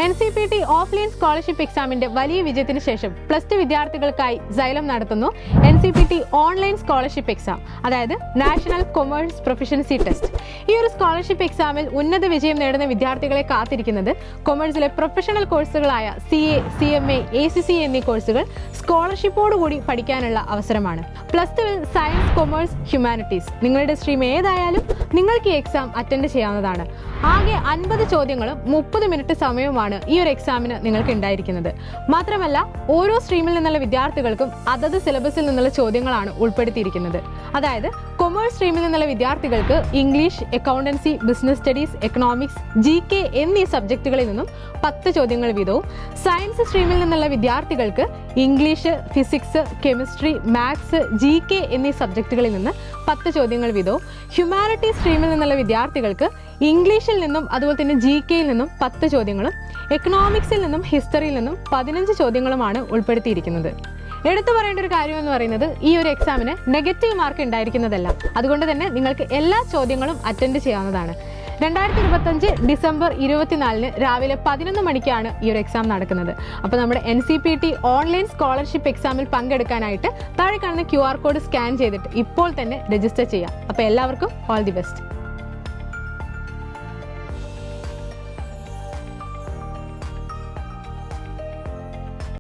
NCPT offline scholarship എക്സാമിന്റെ വലിയ വിജയത്തിന് ശേഷം +2 വിദ്യാർത്ഥികൾക്കായി സൈലം നടത്തുന്നു NCPT ഓൺലൈൻ സ്കോളർഷിപ്പ് എക്സാം, അതായത് നാഷണൽ കൊമേഴ്സ് പ്രൊഫഷൻസി ടെസ്റ്റ്. ഈ ഒരു സ്കോളർഷിപ്പ് എക്സാമിൽ ഉന്നത വിജയം നേടുന്ന വിദ്യാർത്ഥികളെ കാത്തിരിക്കുന്നത് കൊമേഴ്സിലെ പ്രൊഫഷണൽ കോഴ്സുകളായ CA, CMA, ACCA എന്നീ കോഴ്സുകൾ സ്കോളർഷിപ്പോടുകൂടി പഠിക്കാനുള്ള അവസരമാണ്. +2 സയൻസ്, കൊമേഴ്സ്, ഹ്യൂമാനിറ്റീസ് നിങ്ങളുടെ സ്ട്രീം ഏതായാലും നിങ്ങൾക്ക് ഈ എക്സാം അറ്റൻഡ് ചെയ്യാവുന്നതാണ്. ആകെ 50 ചോദ്യങ്ങളും 30 മിനിറ്റ് സമയവുമാണ് ഈ ഒരു എക്സാമിന് നിങ്ങൾക്ക് ഉണ്ടായിരിക്കുന്നത്. മാത്രമല്ല, ഓരോ സ്ട്രീമിൽ നിന്നുള്ള വിദ്യാർത്ഥികൾക്കും അതത് സിലബസിൽ നിന്നുള്ള ചോദ്യങ്ങളാണ് ഉൾപ്പെടുത്തിയിരിക്കുന്നത്. അതായത് കൊമേഴ്സ് സ്ട്രീമിൽ നിന്നുള്ള വിദ്യാർത്ഥികൾക്ക് English, accountancy, business studies, economics, GK എന്നീ സബ്ജക്റ്റുകളിൽ നിന്നും 10 ചോദ്യങ്ങൾ വീതവും, സയൻസ് സ്ട്രീമിൽ നിന്നുള്ള വിദ്യാർത്ഥികൾക്ക് English, physics, chemistry, maths, GK എന്നീ സബ്ജക്റ്റുകളിൽ നിന്ന് 10 ചോദ്യങ്ങൾ വീതവും, ഹ്യൂമാനിറ്റി സ്ട്രീമിൽ നിന്നുള്ള വിദ്യാർത്ഥികൾക്ക് ഇംഗ്ലീഷിൽ നിന്നും അതുപോലെ തന്നെ GKയിൽ നിന്നും 10 ചോദ്യങ്ങളും, എക്കണോമിക്സിൽ നിന്നും ഹിസ്റ്ററിയിൽ നിന്നും 15 ചോദ്യങ്ങളുമാണ് ഉൾപ്പെടുത്തിയിരിക്കുന്നത്. എടുത്തു പറയേണ്ട ഒരു കാര്യം എന്ന് പറയുന്നത്, ഈ ഒരു എക്സാമിന് നെഗറ്റീവ് മാർക്ക് ഉണ്ടായിരിക്കുന്നതല്ല. അതുകൊണ്ട് തന്നെ നിങ്ങൾക്ക് എല്ലാ ചോദ്യങ്ങളും അറ്റൻഡ് ചെയ്യാവുന്നതാണ്. 2025 ഡിസംബർ 24 രാവിലെ 11 മണിക്കാണ് ഈ ഒരു എക്സാം നടക്കുന്നത്. അപ്പോൾ നമ്മുടെ NCPT ഓൺലൈൻ സ്കോളർഷിപ്പ് എക്സാമിൽ പങ്കെടുക്കാനായിട്ട് താഴെ കാണുന്ന QR കോഡ് സ്കാൻ ചെയ്തിട്ട് ഇപ്പോൾ തന്നെ രജിസ്റ്റർ ചെയ്യാം. അപ്പോൾ എല്ലാവർക്കും ഓൾ ദി ബെസ്റ്റ്.